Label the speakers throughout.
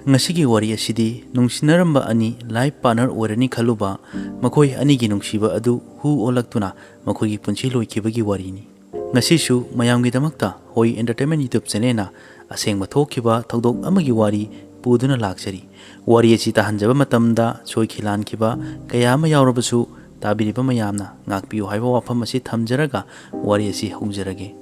Speaker 1: Ngasigi wari asidi nungsinaramba ani life partner oirani khaluba makoi anigi nungsiba adu hu olaktuna makoi gi punchi loikibagi warini. Ngasisu mayamgi damakta hoi entertainment YouTube channel na asengma thokiba thodok amagi wari puduna laksari. Wari asi tahanjaba matamda soikhilan kiba kaya ama yaurabasu tabiriba mayamna ngakpiu haiba wafam asi thamjaraga wari asi hongjarage.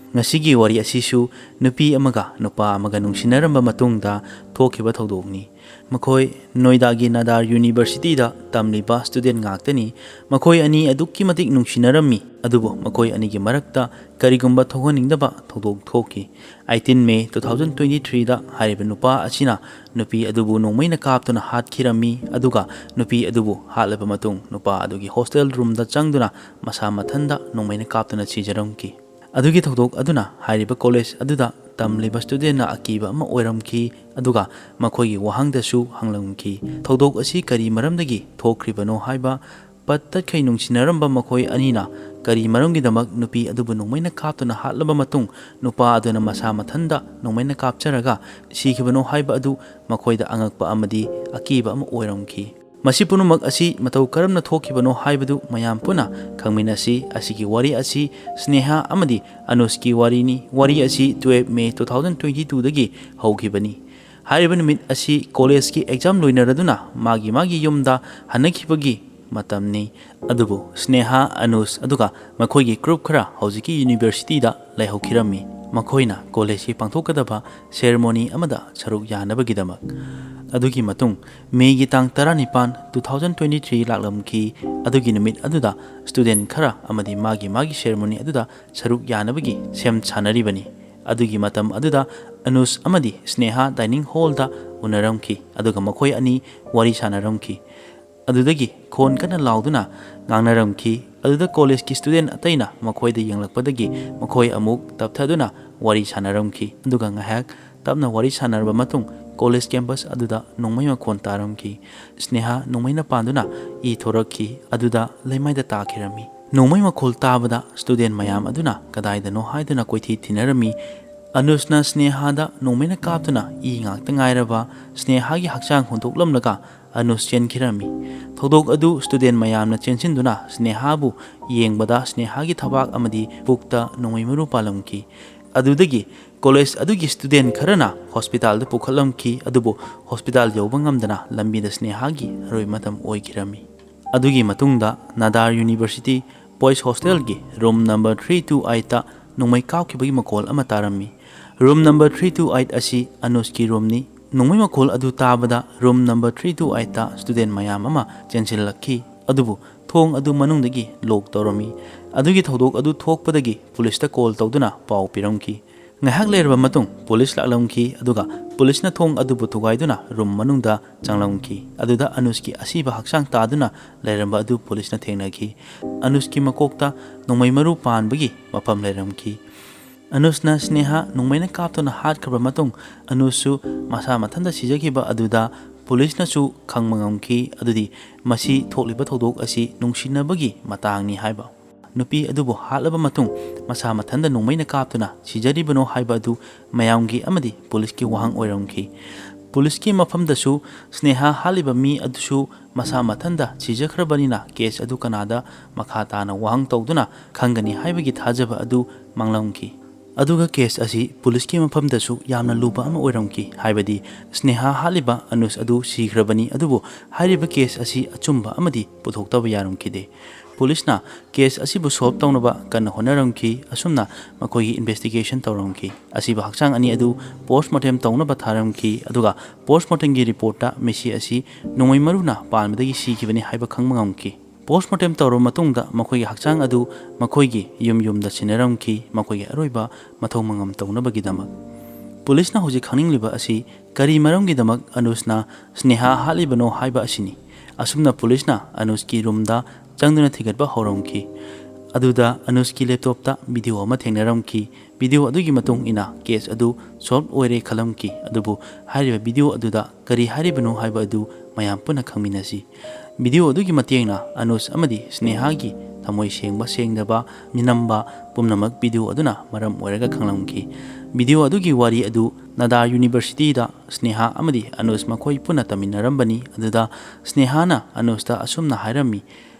Speaker 1: Ngasigi wari asisu nupi amaga nupa amaga nungsinaramba matungda thokiba thodokni. Makoi Noidagi Nadar University da tamliba student ngaktani makoi ani adukki matik nungsinarami adubo makoi ani gi marakta karigumba thogoningdaba thodok thoki. 18 May 2023 da hariba nupa asina nupi adubu nongmaina kaptuna hatkirami aduga nupi adubu hatlaba matung nupa adugi hostel room da changduna masa mathanda nongmaina kaptuna chijaramki. Adugi thodok aduna hariba college aduda tamliba student na akiba ama oiramki aduga makoi gi wahangdasu hanglamki. Thodok asi kari maramdagi thokribano haiba patta khai nungsinaramba makoi anina kari maramgi damak nupi adubu nongmaina kaptuna hatlaba matung nupa aduna masa mathanda nongmaina kapcharaga sikibano haiba adu makoida angakpa amadi akiba ama oiramki. Masi punumak asi matau karamna thokibano haibadu mayam puna khangminasi asigi wari asi Sneha amadi Anuski warini. Wari asi 12 May 2022 dagi hokibani. Hariba numit asi college ki exam loinaraduna magi yumda hanakibagi matamni adubu Sneha Anus aduga makoigi group khara hojiki university da laihokirami. Makoina college ki pangthokadaba ceremony amada saruk yanabagidamak adugi matung May gi tang 19 2023 laklamki adugi numit aduda student khara amadi magi ceremony aduda saruk yanabagi sem chanaribani. Adugi matam aduda Anus amadi Sneha dining hall da unaramki aduga makoi ani wari sanaramki. Adudagi khon kana lauduna ngangnaramki aduda college ki student ataina makoi da yanglakpadagi makoi amuk tapthaduna wari sanaramki aduga ngahak tapna wari sanarba matung college campus aduda nongmai makhon taramki. Sneha nongmaina panduna I thorakki aduda leimaida takirami. Nongmai makhol tabada student mayam aduna kadaida no haiduna koithi thinarami. Anusna Sneha da nongmaina kaptuna I ngakta ngairaba Sneha gi hakchang honthoklamlaga Anus chenkirami. Thodok adu student mayamna chensinduna Sneha bu yengbada Sneha gi thabak amadi pukta nongmai maru palamki. Adudagi college adugi student kharana hospital da pukhalamki adubo hospital yaubangamdana lambi da Sneha gi roi matam oikirami. Adugi matungda Nadar University boys hostel gi room number 328 ta nongmai kaukibagi makol ama tarami. Room number 328 asi Anuski room ni. Nongmai makol adu tabada room number 328 ta student mayam ama chensilakki adubu thong adu manungdagi lok torami. Adugi thodok adu thokpadagi police ta call tawduna pau piramki. Ngahak lerba matung police laklamki aduga police na thong adu butugaiduna room manungda changlamki. Aduda Anuski asiba haksang taduna leramba adu police na thengnaki. Anuski makokta nongmai maru panbagi mapam leramki. Anusna Sneha nongmaina kaptuna hat khabra matung Anusu masa mathanda sijakiba aduda police na su khangmangamki adudi masi thokliba thodok asi nungsinabagi matangni haiba. Nupi adubu hatlaba matung masa mathanda nongmaina kaptuna sijaribano haiba adu mayamgi amadi police ki wahang oiramki. Police ki mafamdasu Sneha haliba mi adusu masa mathanda sijakhrabanina case adu kanada makhatana wahang tawduna khangani haibagi thajaba adu manglamki. Aduga case asi police ki mafamdasu yamna luba ama oiramki haibadi Sneha haliba Anus adu sigrabani adubu hariba case asi achumba amadi puthoktaба yaramkide. Police na case asibu solve tawnaba kana honaramki asumna makogi investigation tawramki. Asiba hakchang ani adu postmortem tawnaba tharamki aduga postmortem gi report ta mesi asi nongmai maruna palmadagi sikibani haiba khangmangamki. Postmortem tawro matungda makogi hakchang adu makogi yumda sinaramki makogi aroiba mathau mangam tawnabagi damak. Police na hoji khaningliba asi kari maramgi damak Anusna Sneha halibano haiba asini. Asumna police na Anuski room da changduna thigatba horamki. Aduda Anuski laptop ta video ama thengnaramki. Video adugi matung ina case adu solve oire khalamki. Adubu hariba video aduda kari haribano haiba adu mayam puna khangminasi. Video adugi matengna Anus amadi Sneha gi thamoi sengba sengdaba minamba pumnamak video aduna maram oiraga khanglamki. Video ꯑꯗꯨꯒꯤ ꯋꯥꯔꯤ ꯑꯗꯨ ꯅꯥꯗꯥ ꯌꯨꯅꯤꯚꯔꯁꯤꯇꯤꯗ ꯁ꯭ꯅꯦꯍꯥ ꯑꯃꯗꯤ ꯑꯅꯨꯁ ꯃꯈꯣꯏ ꯄꯨꯟꯅ ꯇꯝꯃꯤꯟꯅꯔꯝꯕꯅꯤ꯫ ꯑꯗꯨꯗ ꯁ꯭ꯅꯦꯍꯥꯅ ꯑꯅꯨꯁꯇ ꯑꯁꯨꯝꯅ ꯍꯥꯏꯔꯝꯃꯤ,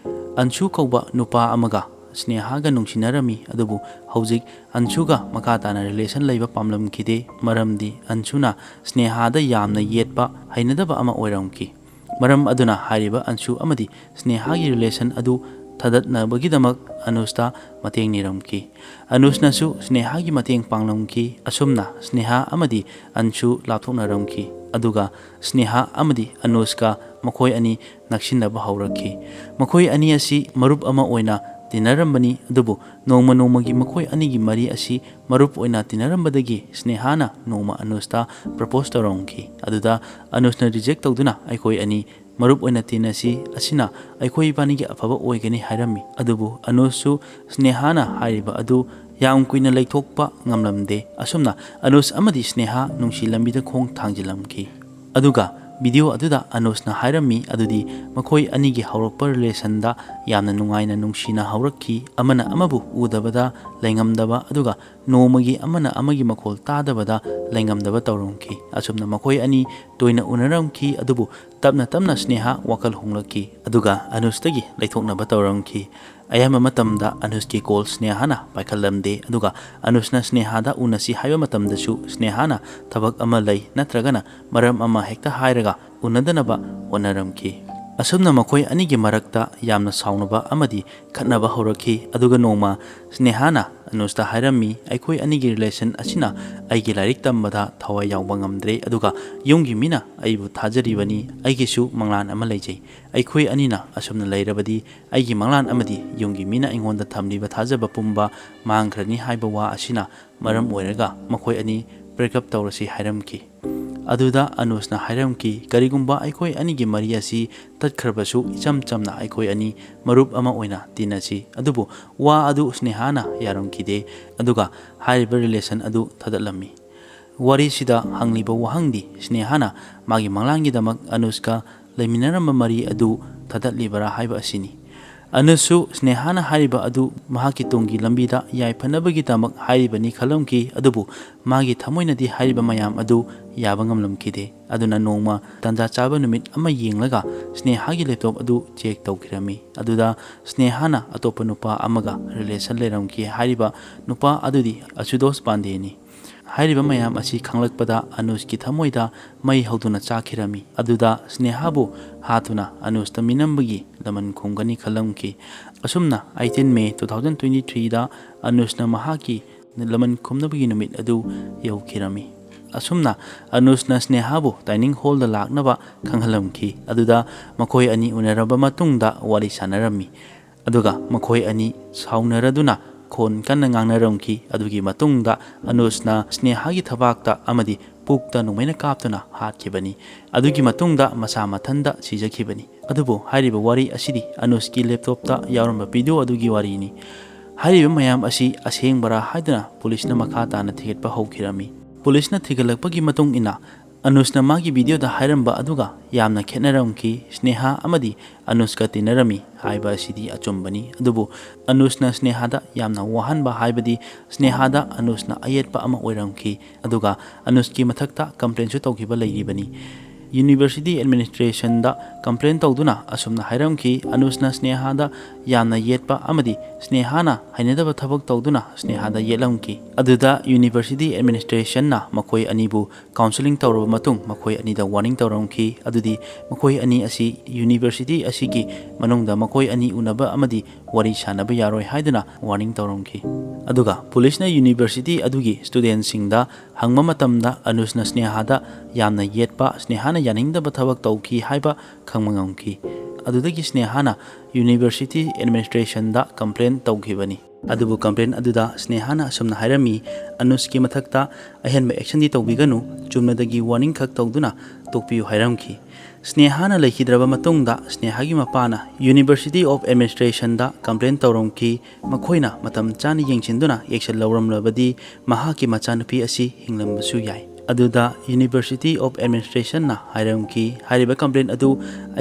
Speaker 1: ꯑꯟꯁꯨ ꯀꯧꯕ ꯅꯨꯄꯥ ꯑꯃꯒ ꯁ꯭ꯅꯦꯍꯥꯒ ꯅꯨꯡꯁꯤꯅꯔꯝꯃꯤ, ꯑꯗꯨꯕꯨ ꯍꯧꯖꯤꯛ ꯑꯟꯁꯨꯒ ꯃꯈꯥ ꯇꯥꯅ ꯔꯤꯂꯦꯁꯟ ꯂꯩꯕ ꯄꯥꯝꯂꯝꯈꯤꯗꯦ, ꯃꯔꯝꯗꯤ ꯑꯟꯁꯨꯅ ꯁ꯭ꯅꯦꯍꯥꯗ ꯌꯥꯝꯅ ꯌꯦꯠꯄ ꯍꯩꯅꯗꯕ ꯑꯃ ꯑꯣꯏꯔꯝꯈꯤ꯫ ꯃꯔꯝ ꯑꯗꯨꯅ ꯍꯥꯏꯔꯤꯕ ꯑꯟꯁꯨ ꯑꯃꯗꯤ ꯁ꯭ꯅꯦꯍꯥꯒꯤ ꯔꯤꯂꯦꯁꯟ ꯑꯗꯨ ꯊꯥꯗꯠꯅꯕꯒꯤꯗꯃꯛ ꯑꯅꯨꯁꯇ ꯃꯇꯦꯡ ꯅꯤꯔꯝꯈꯤ꯫ ꯑꯅꯨꯁꯅꯁꯨ ꯁ꯭ꯅꯦꯍꯥꯒꯤ ꯃꯇꯦꯡ ꯄꯥꯡꯂꯝꯈꯤ꯫ ꯑꯁꯨꯝꯅ ꯁ꯭ꯅꯦꯍꯥ ꯑꯃꯗꯤ ꯑꯟꯁꯨ ꯂꯥꯞꯊꯣꯛꯅꯔꯝꯈꯤ, ꯑꯗꯨꯒ ꯁ꯭ꯅꯦꯍꯥ ꯑꯃꯗꯤ ꯑꯅꯨꯁꯀ ꯃꯈꯣꯏ ꯑꯅꯤ ꯅꯛꯁꯤꯟꯅꯕ ꯍꯧꯔꯛꯈꯤ꯫ ꯃꯈꯣꯏ ꯑꯅꯤ ꯑꯁꯤ ꯃꯔꯨꯞ ꯑꯃ ꯑꯣꯏꯅ ꯇꯤꯟꯅꯔꯝꯕꯅꯤ, ꯑꯗꯨꯕꯨ ꯅꯣꯡꯃ ꯅꯣꯡꯃꯒꯤ ꯃꯈꯣꯏ ꯑꯅꯤꯒꯤ ꯃꯔꯤ ꯑꯁꯤ ꯃꯔꯨꯞ ꯑꯣꯏꯅ ꯇꯤꯟꯅꯔꯝꯕꯗꯒꯤ ꯁ꯭ꯅꯦꯍꯥꯅ ꯅꯣꯡꯃ ꯑꯅꯨꯁꯇ ꯄ꯭ꯔꯄꯣꯖ ꯇꯧꯔꯝꯈꯤ꯫ ꯑꯗꯨꯗ ꯑꯅꯨꯁꯅ ꯔꯤꯖꯦꯛ ꯇꯧꯗꯨꯅ ꯑꯩꯈꯣꯏ ꯑꯅꯤ ꯃꯔꯨꯞ ꯑꯣꯏꯅ ꯇꯤꯟꯅꯁꯤ, ꯑꯁꯤꯅ ꯑꯩꯈꯣꯏ ꯏꯕꯥꯅꯤꯒꯤ ꯑꯐꯕ ꯑꯣꯏꯒꯅꯤ ꯍꯥꯏꯔꯝꯃꯤ꯫ ꯑꯗꯨꯕꯨ ꯑꯅꯨꯁꯁꯨ ꯁ꯭ꯅꯦꯍꯥꯅ ꯍꯥꯏꯔꯤꯕ ꯑꯗꯨ ꯌꯥꯝ ꯀꯨꯏꯅ ꯂꯩꯊꯣꯛꯄ ꯉꯝꯂꯝꯗꯦ꯫ ꯑꯁꯨꯝꯅ ꯑꯅꯨꯁ ꯑꯃꯗꯤ ꯁ꯭ꯅꯦꯍꯥ ꯅꯨꯡꯁꯤ ꯂꯝꯕꯤꯗ ꯈꯣꯡ ꯊꯥꯡꯖꯤꯜꯂꯝꯈꯤ꯫ ꯑꯗꯨꯒ ꯚꯤꯗꯤꯑꯣ ꯑꯗꯨꯗ ꯑꯅꯨꯁꯅ ꯍꯥꯏꯔꯝꯃꯤ ꯑꯗꯨꯗꯤ ꯃꯈꯣꯏ ꯑꯅꯤꯒꯤ ꯍꯧꯔꯛꯄ ꯔꯤꯂꯦꯁꯟꯗ ꯌꯥꯝꯅ ꯅꯨꯡꯉꯥꯏꯅ ꯅꯨꯡꯁꯤꯅ ꯍꯧꯔꯛꯈꯤ, ꯑꯃꯅ ꯑꯃꯕꯨ ꯎꯗꯕꯗ ꯂꯩꯉꯝꯗꯕ, ꯑꯗꯨꯒ ꯅꯣꯡꯃꯒꯤ ꯑꯃꯅ ꯑꯃꯒꯤ ꯃꯈꯣꯜ ꯇꯥꯗꯕꯗ ꯂꯩꯉꯝꯗꯕ ꯇꯧꯔꯝꯈꯤ꯫ ꯑꯁꯨꯝꯅ ꯃꯈꯣꯏ ꯑꯅꯤ ꯇꯣꯏꯅ ꯎꯅꯔꯝꯈꯤ, ꯑꯗꯨꯕꯨ ꯇꯞꯅ ꯇꯞꯅ ꯁ꯭ꯅꯦꯍꯥ ꯋꯥꯈꯜ ꯍꯣꯡꯂꯛꯈꯤ, ꯑꯗꯨꯒ ꯑꯅꯨꯁꯇꯒꯤ ꯂꯩꯊꯣꯛꯅꯕ ꯇꯧꯔꯝꯈꯤ꯫ ꯑꯌꯥꯝꯕ ꯃꯇꯝꯗ ꯑꯅꯨꯁꯀꯤ ꯀꯣꯜ ꯁ꯭ꯅꯦꯍꯥꯅ ꯄꯥꯏꯈꯠꯂꯝꯗꯦ, ꯑꯗꯨꯒ ꯑꯅꯨꯁꯅ ꯁ꯭ꯅꯦꯍꯥꯗ ꯎꯅꯁꯤ ꯍꯥꯏꯕ ꯃꯇꯝꯗꯁꯨ ꯁ꯭ꯅꯦꯍꯥꯅ ꯊꯕꯛ ꯑꯃ ꯂꯩ ꯅꯠꯇ꯭ꯔꯒꯅ ꯃꯔꯝ ꯑꯃ ꯍꯦꯛꯇ ꯍꯥꯏꯔꯒ ꯎꯅꯗꯅꯕ ꯍꯣꯠꯅꯔꯝꯈꯤ꯫ ꯑꯁꯨꯝꯅ ꯃꯈꯣꯏ ꯑꯅꯤꯒꯤ ꯃꯔꯛꯇ ꯌꯥꯝꯅ ꯁꯥꯎꯅꯕ ꯑꯃꯗꯤ ꯈꯠꯅꯕ ꯍꯧꯔꯛꯈꯤ꯫ ꯑꯗꯨꯒ ꯅꯣꯡꯃ ꯁ꯭ꯅꯦꯍꯥꯅ ꯑꯅꯨꯁꯇ ꯍꯥꯏꯔꯝꯃꯤ, ꯑꯩꯈꯣꯏ ꯑꯅꯤꯒꯤ ꯔꯤꯂꯦꯁꯟ ꯑꯁꯤꯅ ꯑꯩꯒꯤ ꯂꯥꯏꯔꯤꯛ ꯇꯝꯕꯗ ꯊꯋꯥꯏ ꯌꯥꯎꯕ ꯉꯝꯗ꯭ꯔꯦ, ꯑꯗꯨꯒ ꯌꯨꯝꯒꯤ ꯃꯤꯅ ꯑꯩꯕꯨ ꯊꯥꯖꯔꯤꯕꯅꯤ, ꯑꯩꯒꯤꯁꯨ ꯃꯪꯂꯥꯟ ꯑꯃ ꯂꯩꯖꯩ, ꯑꯩꯈꯣꯏ ꯑꯅꯤꯅ ꯑꯁꯨꯝꯅ ꯂꯩꯔꯕꯗꯤ ꯑꯩꯒꯤ ꯃꯪꯂꯥꯟ ꯑꯃꯗꯤ ꯌꯨꯝꯒꯤ ꯃꯤꯅ ꯑꯩꯉꯣꯟꯗ ꯊꯝꯂꯤꯕ ꯊꯥꯖꯕ ꯄꯨꯝꯕ ꯃꯥꯡꯈ꯭ꯔꯅꯤ ꯍꯥꯏꯕ ꯋꯥ ꯑꯁꯤꯅ ꯃꯔꯝ ꯑꯣꯏꯔꯒ ꯃꯈꯣꯏ ꯑꯅꯤ ꯕ꯭ꯔꯦꯛꯑꯞ ꯇꯧꯔꯁꯤ ꯍꯥꯏꯔꯝꯈꯤ꯫ ꯑꯗꯨꯗ ꯑꯅꯨꯁꯅ ꯍꯥꯏꯔꯝꯈꯤ, ꯀꯔꯤꯒꯨꯝꯕ ꯑꯩꯈꯣꯏ ꯑꯅꯤꯒꯤ ꯃꯔꯤ ꯑꯁꯤ ꯇꯠꯈ꯭ꯔꯕꯁꯨ ꯏꯆꯝ ꯆꯝꯅ ꯑꯩꯈꯣꯏ ꯑꯅꯤ ꯃꯔꯨꯞ ꯑꯃ ꯑꯣꯏꯅ ꯇꯤꯟꯅꯁꯤ, ꯑꯗꯨꯕꯨ ꯋꯥ ꯑꯗꯨ ꯁ꯭ꯅꯦꯍꯥꯅ ꯌꯥꯔꯝꯈꯤꯗꯦ, ꯑꯗꯨꯒ ꯍꯥꯏꯔꯤꯕ ꯔꯤꯂꯦꯁꯟ ꯑꯗꯨ ꯊꯥꯗꯠꯂꯝꯃꯤ꯫ ꯋꯥꯔꯤꯁꯤꯗ ꯍꯪꯂꯤꯕ ꯋꯥꯍꯪꯗꯤ ꯁ꯭ꯅꯦꯍꯥꯅ ꯃꯥꯒꯤ ꯃꯪꯂꯥꯟꯒꯤꯗꯃꯛ ꯑꯅꯨꯁꯀ ꯂꯩꯃꯤꯟꯅꯔꯝꯕ ꯃꯔꯤ ꯑꯗꯨ ꯊꯥꯗꯠꯂꯤꯕꯔꯥ ꯍꯥꯏꯕ ꯑꯁꯤꯅꯤ꯫ ꯑꯅꯨꯁꯁꯨ ꯁ꯭ꯅꯦꯍꯥꯅ ꯍꯥꯏꯔꯤꯕ ꯑꯗꯨ ꯃꯍꯥꯛꯀꯤ ꯇꯨꯡꯒꯤ ꯂꯝꯕꯤꯗ ꯌꯥꯏꯐꯅꯕꯒꯤꯗꯃꯛ ꯍꯥꯏꯔꯤꯕꯅꯤ ꯈꯜꯂꯝꯈꯤ, ꯑꯗꯨꯕꯨ ꯃꯥꯒꯤ ꯊꯃꯣꯏꯅꯗꯤ ꯍꯥꯏꯔꯤꯕ ꯃꯌꯥꯝ ꯑꯗꯨ ꯌꯥꯕ ꯉꯝꯂꯝꯈꯤꯗꯦ꯫ ꯑꯗꯨꯅ ꯅꯣꯡꯃ ꯇꯥꯟꯖꯥ ꯆꯥꯕ ꯅꯨꯃꯤꯠ ꯑꯃ ꯌꯦꯡꯂꯒ ꯁ꯭ꯅꯦꯍꯥꯒꯤ ꯂꯦꯞꯇꯣꯞ ꯑꯗꯨ ꯆꯦꯛ ꯇꯧꯈꯤꯔꯝꯃꯤ꯫ ꯑꯗꯨꯗ ꯁ꯭ꯅꯦꯍꯥꯅ ꯑꯇꯣꯞꯄ ꯅꯨꯄꯥ ꯑꯃꯒ ꯔꯤꯂꯦꯁꯟ ꯂꯩꯔꯝꯈꯤ꯫ ꯍꯥꯏꯔꯤꯕ ꯅꯨꯄꯥ ꯑꯗꯨꯗꯤ ꯑꯁꯨꯗꯣꯁ ꯄꯥꯟꯗꯦꯅꯤ꯫ ꯍꯥꯏꯔꯤꯕ ꯃꯌꯥꯝ ꯑꯁꯤ ꯈꯪꯂꯛꯄꯗ ꯑꯅꯨꯁꯀꯤ ꯊꯃꯣꯏꯗ ꯃꯩ ꯍꯧꯗꯨꯅ ꯆꯥꯛꯈꯤꯔꯝꯃꯤ꯫ ꯑꯗꯨꯗ ꯁ꯭ꯅꯦꯍꯥꯕꯨ ꯍꯥꯠꯇꯨꯅ ꯑꯅꯨꯁꯇ ꯃꯤꯅꯝꯕꯒꯤ ꯂꯃꯟ ꯈꯨꯝꯒꯅꯤ ꯈꯜꯂꯝꯈꯤ꯫ ꯑꯁꯨꯝꯅ 18 ꯃꯦ 2023ꯗ ꯑꯅꯨꯁꯅ ꯃꯍꯥꯛꯀꯤ ꯂꯃꯟ ꯈꯨꯝꯅꯕꯒꯤ ꯅꯨꯃꯤꯠ ꯑꯗꯨ ꯌꯧꯈꯤꯔꯝꯃꯤ꯫ ꯑꯁꯨꯝꯅ ꯑꯅꯨꯁꯅ ꯁ꯭ꯅꯦꯍꯥꯕꯨ ꯗꯥꯏꯅꯤꯡ ꯍꯣꯜꯗ ꯂꯥꯛꯅꯕ ꯈꯪꯍꯜꯂꯝꯈꯤ꯫ ꯑꯗꯨꯗ ꯃꯈꯣꯏ ꯑꯅꯤ ꯎꯅꯔꯕ ꯃꯇꯨꯡꯗ ꯋꯥꯔꯤ ꯁꯥꯟꯅꯔꯝꯃꯤ, ꯑꯗꯨꯒ ꯃꯈꯣꯏ ꯑꯅꯤ ꯁꯥꯎꯅꯔꯗꯨꯅ ꯈꯣꯟ ꯀꯟꯅ ꯉꯥꯡꯅꯔꯝꯈꯤ꯫ ꯑꯗꯨꯒꯤ ꯃꯇꯨꯡꯗ ꯑꯅꯨꯁꯅ ꯁ꯭ꯅꯦꯍꯥꯒꯤ ꯊꯕꯥꯛꯇ ꯑꯃꯗꯤ ꯄꯨꯛꯇ ꯅꯣꯡꯃꯩꯅ ꯀꯥꯞꯇꯨꯅ ꯍꯥꯠꯈꯤꯕꯅꯤ꯫ ꯑꯗꯨꯒꯤ ꯃꯇꯨꯡꯗ ꯃꯁꯥ ꯃꯊꯟꯇ ꯁꯤꯖꯈꯤꯕꯅꯤ꯫ ꯑꯗꯨꯕꯨ ꯍꯥꯏꯔꯤꯕ ꯋꯥꯔꯤ ꯑꯁꯤꯗꯤ ꯑꯅꯨꯁꯀꯤ ꯂꯦꯞꯇꯣꯞꯇ ꯌꯥꯎꯔꯝꯕ ꯚꯤꯗꯤꯑꯣ ꯑꯗꯨꯒꯤ ꯋꯥꯔꯤꯅꯤ꯫ ꯍꯥꯏꯔꯤꯕ ꯃꯌꯥꯝ ꯑꯁꯤ ꯑꯁꯦꯡꯕꯔꯥ ꯍꯥꯏꯗꯨꯅ ꯄꯨꯂꯤꯁꯅ ꯃꯈꯥ ꯇꯥꯅ ꯊꯤꯒꯠꯄ ꯍꯧꯈꯤꯔꯝꯃꯤ꯫ ꯄꯨꯂꯤꯁꯅ ꯊꯤꯒꯠꯂꯛꯄꯒꯤ ꯃꯇꯨꯡ ꯏꯟꯅ ꯑꯅꯨꯁꯅ ꯃꯥꯒꯤ ꯚꯤꯗꯤꯑꯣꯗ ꯍꯥꯏꯔꯝꯕ ꯑꯗꯨꯒ ꯌꯥꯝꯅ ꯈꯦꯠꯅꯔꯝꯈꯤ꯫ ꯁ꯭ꯅꯦꯍꯥ ꯑꯃꯗꯤ ꯑꯅꯨꯁꯀ ꯇꯤꯟꯅꯔꯝꯃꯤ ꯍꯥꯏꯕ ꯑꯁꯤꯗꯤ ꯑꯆꯨꯝꯕꯅꯤ, ꯑꯗꯨꯕꯨ ꯑꯅꯨꯁꯅ ꯁ꯭ꯅꯦꯍꯥꯗ ꯌꯥꯝꯅ ꯋꯥꯍꯟꯕ ꯍꯥꯏꯕꯗꯤ ꯁ꯭ꯅꯦꯍꯥꯗ ꯑꯅꯨꯁꯅ ꯑꯌꯦꯠꯄ ꯑꯃ ꯑꯣꯏꯔꯝꯈꯤ, ꯑꯗꯨꯒ ꯑꯅꯨꯁꯀꯤ ꯃꯊꯛꯇ ꯀꯝꯄ꯭ꯂꯦꯟꯁꯨ ꯇꯧꯈꯤꯕ ꯂꯩꯔꯤꯕꯅꯤ꯫ ꯌꯨꯅꯤꯚꯔꯁꯤꯇꯤ ꯑꯦꯗꯃꯤꯅꯤꯁꯇ꯭ꯔꯦꯁꯟꯗ ꯀꯝꯄ꯭ꯂꯦꯟ ꯇꯧꯗꯨꯅ ꯑꯁꯨꯝꯅ ꯍꯥꯏꯔꯝꯈꯤ, ꯑꯅꯨꯁꯅ ꯁ꯭ꯅꯦꯍꯥꯗ ꯌꯥꯝꯅ ꯌꯦꯠꯄ ꯑꯃꯗꯤ ꯁ꯭ꯅꯦꯍꯥꯅ ꯍꯩꯅꯗꯕ ꯊꯕꯛ ꯇꯧꯗꯨꯅ ꯁ꯭ꯅꯦꯍꯥꯗ ꯌꯦꯠꯂꯝꯈꯤ꯫ ꯑꯗꯨꯗ ꯌꯨꯅꯤꯚꯔꯁꯤꯇꯤ ꯑꯦꯗꯃꯤꯅꯤꯁꯇ꯭ꯔꯦꯁꯟꯅ ꯃꯈꯣꯏ ꯑꯅꯤꯕꯨ ꯀꯥꯎꯟꯁꯤꯂꯤꯡ ꯇꯧꯔꯕ ꯃꯇꯨꯡ ꯃꯈꯣꯏ ꯑꯅꯤꯗ ꯋꯥꯔꯅꯤꯡ ꯇꯧꯔꯝꯈꯤ, ꯑꯗꯨꯗꯤ ꯃꯈꯣꯏ ꯑꯅꯤ ꯑꯁꯤ ꯌꯨꯅꯤꯚꯔꯁꯤꯇꯤ ꯑꯁꯤꯒꯤ ꯃꯅꯨꯡꯗ ꯃꯈꯣꯏ ꯑꯅꯤ ꯎꯅꯕ ꯑꯃꯗꯤ ꯋꯥꯔꯤ ꯁꯥꯅꯕ ꯌꯥꯔꯣꯏ ꯍꯥꯏꯗꯨꯅ ꯋꯥꯔꯅꯤꯡ ꯇꯧꯔꯝꯈꯤ꯫ ꯑꯗꯨꯒ ꯄꯨꯂꯤꯁꯅ ꯌꯨꯅꯤꯚꯔꯁꯤꯇꯤ ꯑꯗꯨꯒꯤ ꯁ꯭ꯇꯨꯗꯦꯟꯠꯁꯤꯡꯗ ꯍꯪꯕ ꯃꯇꯝꯗ ꯑꯅꯨꯁꯅ ꯁ꯭ꯅꯦꯍꯥꯗ ꯌꯥꯝꯅ ꯌꯦꯠꯄ, ꯁ꯭ꯅꯦꯍꯥꯅ ꯌꯥꯅꯤꯡꯗꯕ ꯊꯕꯛ ꯇꯧꯈꯤ ꯍꯥꯏꯕ ꯈꯪꯕ ꯉꯝꯈꯤ꯫ ꯑꯗꯨꯗꯒꯤ ꯁ꯭ꯅꯦꯍꯥꯅ ꯌꯨꯅꯤꯚꯔꯁꯤꯇꯤ ꯑꯦꯗꯃꯤꯅꯤꯁꯇ꯭ꯔꯦꯁꯟꯗ ꯀꯝꯄ꯭ꯂꯦꯟ ꯇꯧꯈꯤꯕꯅꯤ꯫ ꯑꯗꯨꯕꯨ ꯀꯝꯄ꯭ꯂꯦꯟ ꯑꯗꯨꯗ ꯁ꯭ꯅꯦꯍꯥꯅ ꯑꯁꯨꯝꯅ ꯍꯥꯏꯔꯝꯃꯤ, ꯑꯅꯨꯁꯀꯤ ꯃꯊꯛꯇ ꯑꯍꯦꯟꯕ ꯑꯦꯛꯁꯟꯗꯤ ꯇꯧꯕꯤꯒꯅꯨ, ꯆꯨꯝꯅꯗꯒꯤ ꯋꯥꯔꯅꯤꯡ ꯈꯛ ꯇꯧꯗꯨꯅ ꯇꯣꯛꯄꯤꯌꯨ ꯍꯥꯏꯔꯝꯈꯤ꯫ ꯁ꯭ꯅꯦꯍꯥꯅ ꯂꯩꯈꯤꯗ꯭ꯔꯕ ꯃꯇꯨꯡꯗ ꯁ꯭ꯅꯦꯍꯥꯒꯤ ꯃꯄꯥꯅ ꯌꯨꯅꯤꯚꯔꯁꯤꯇꯤ ꯑꯣꯐ ꯑꯦꯗꯃꯤꯅꯤꯁꯇ꯭ꯔꯦꯁꯟꯗ ꯀꯝꯄ꯭ꯂꯦꯟ ꯇꯧꯔꯝꯈꯤ꯫ ꯃꯈꯣꯏꯅ ꯃꯇꯝ ꯆꯥꯅ ꯌꯦꯡꯁꯤꯟꯗꯨꯅ ꯑꯦꯛꯁꯟ ꯂꯧꯔꯝꯂꯕꯗꯤ ꯃꯍꯥꯛꯀꯤ ꯃꯆꯥꯅꯨꯄꯤ ꯑꯁꯤ ꯍꯤꯡꯂꯝꯕꯁꯨ ꯌꯥꯏ꯫ ꯑꯗꯨꯗ ꯌꯨꯅꯤꯚꯔꯁꯤꯇꯤ ꯑꯣꯐ ꯑꯦꯗꯃꯤꯅꯤꯁꯇ꯭ꯔꯦꯁꯟꯅ ꯍꯥꯏꯔꯝꯈꯤ ꯍꯥꯏꯔꯤꯕ ꯀꯝꯄ꯭ꯂꯦꯟ ꯑꯗꯨ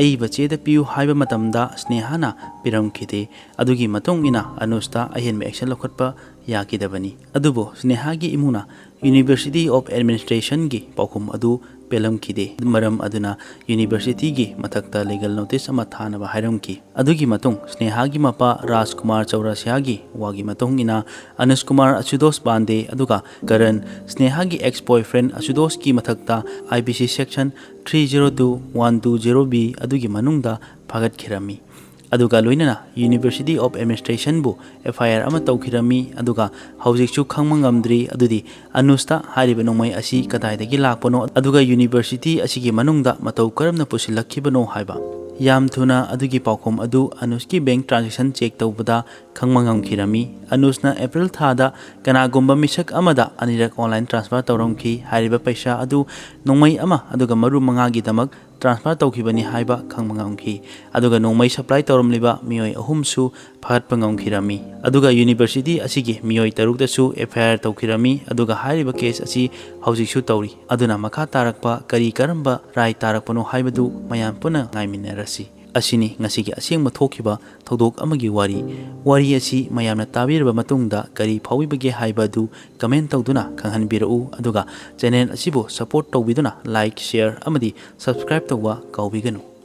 Speaker 1: ꯑꯏꯕ ꯆꯦꯗ ꯄꯤꯌꯨ ꯍꯥꯏꯕ ꯃꯇꯝꯗ ꯁ꯭ꯅꯦꯍꯥꯅ ꯄꯤꯔꯝꯈꯤꯗꯦ ꯑꯗꯨꯒꯤ ꯃꯇꯨꯡ ꯏꯟꯅ ꯑꯅꯨꯁꯇ ꯑꯍꯦꯟꯕ ꯑꯦꯛꯁꯟ ꯂꯧꯈꯠꯄ ꯌꯥꯈꯤꯗꯕꯅꯤ ꯑꯗꯨꯕꯨ ꯁ꯭ꯅꯦꯍꯥꯒꯤ ꯏꯃꯨꯡꯅ ꯌꯨꯅꯤꯚꯔꯁꯤꯇꯤ ꯑꯣꯐ ꯑꯦꯗꯃꯤꯅꯤꯁꯇ꯭ꯔꯦꯁꯟꯒꯤ ꯄꯥꯎꯈꯨꯝ ꯑꯗꯨ ꯄꯦꯜꯂꯝꯈꯤꯗꯦ ꯃꯔꯝ ꯑꯗꯨꯅ ꯌꯨꯅꯤꯚꯔꯁꯤꯇꯤꯒꯤ ꯃꯊꯛꯇ ꯂꯤꯒꯦꯜ ꯅꯣꯇꯤꯁ ꯑꯃ ꯊꯥꯅꯕ ꯍꯥꯏꯔꯝꯈꯤ ꯑꯗꯨꯒꯤ ꯃꯇꯨꯡ ꯁ꯭ꯅꯦꯍꯥꯒꯤ ꯃꯄꯥ ꯔꯥꯖꯀꯨꯃꯥꯔ ꯆꯧꯔꯁꯤꯌꯥꯒꯤ ꯋꯥꯒꯤ ꯃꯇꯨꯡ ꯏꯟꯅ ꯑꯅꯨꯁ ꯀꯨꯃꯥꯔ ꯑꯁꯨꯗꯣꯁ ꯕꯥꯟꯗꯦ ꯑꯗꯨꯒ ꯀꯔꯟ ꯁ꯭ꯅꯦꯍꯥꯒꯤ ꯑꯦꯛꯁ ꯕꯣꯏꯐ꯭ꯔꯦꯟ ꯑꯁꯨꯗꯣꯁꯀꯤ ꯃꯊꯛꯇ IPC ꯁꯦꯛꯁꯟ 302(120)B ꯑꯗꯨꯒꯤ ꯃꯅꯨꯡꯗ ꯐꯥꯒꯠꯈꯤꯔꯝꯃꯤ ꯑꯗꯨꯒ ꯂꯣꯏꯅꯅ ꯌꯨꯅꯤꯚꯔꯁꯤꯇꯤ ꯑꯣꯐ ꯑꯦꯗꯃꯤꯅꯤꯁꯇ꯭ꯔꯦꯁꯟꯕꯨ FIR ꯑꯃ ꯇꯧꯈꯤꯔꯝꯃꯤ ꯑꯗꯨꯒ ꯍꯧꯖꯤꯛꯁꯨ ꯈꯪꯕ ꯉꯝꯗ꯭ꯔꯤ ꯑꯗꯨꯗꯤ ꯑꯅꯨꯁꯇ ꯍꯥꯏꯔꯤꯕ ꯅꯣꯡꯃꯩ ꯑꯁꯤ ꯀꯗꯥꯏꯗꯒꯤ ꯂꯥꯛꯄꯅꯣ ꯑꯗꯨꯒ ꯌꯨꯅꯤꯚꯔꯁꯤꯇꯤ ꯑꯁꯤꯒꯤ ꯃꯅꯨꯡꯗ ꯃꯇꯧ ꯀꯔꯝꯅ ꯄꯨꯁꯤꯜꯂꯛꯈꯤꯕꯅꯣ ꯍꯥꯏꯕ ꯌꯥꯝ ꯊꯨꯅ ꯑꯗꯨꯒꯤ ꯄꯥꯎꯈꯨꯝ ꯑꯗꯨ ꯑꯅꯨꯁꯀꯤ ꯕꯦꯡꯛ ꯇ꯭ꯔꯥꯟꯖꯦꯛꯁꯟ ꯆꯦꯛ ꯇꯧꯕꯗ ꯈꯪꯕ ꯉꯝꯈꯤꯔꯝꯃꯤ ꯑꯅꯨꯁꯅ ꯑꯦꯄ꯭ꯔꯤꯜ ꯊꯥꯗ ꯀꯅꯥꯒꯨꯝꯕ ꯃꯤꯁꯛ ꯑꯃꯗ ꯑꯅꯤꯔꯛ ꯑꯣꯟꯂꯥꯏꯟ ट्रांसफर ꯇꯧꯔꯝꯈꯤ ꯍꯥꯏꯔꯤꯕ ꯄꯩꯁꯥ ꯑꯗꯨ ꯅꯣꯡꯃꯩ ꯑꯃ ꯑꯗꯨꯒ ꯃꯔꯨ ꯃꯉꯥꯒꯤꯗꯃꯛ transfer तौखिबनी हाइबा खंगबा ngamखि aduga nongmai supply tawramliba miyoi ahumsu phagatpa ngamkhirami aduga university asigi miyoi tarukdasu FIR tawkhirami aduga hairiba case asi haujikshu tawri aduna makha tarakpa kari karamba rai tarakpano haibadu mayam puna ngaiminarasi asini ngasigi asengma thokhiba thodok amagi wari asi mayamna tabirba matungda kari phawibage haibadu comment tawduna khanghanbirau aduga channel asibu support tawbiduna like share amadi subscribe tawwa kaubiganu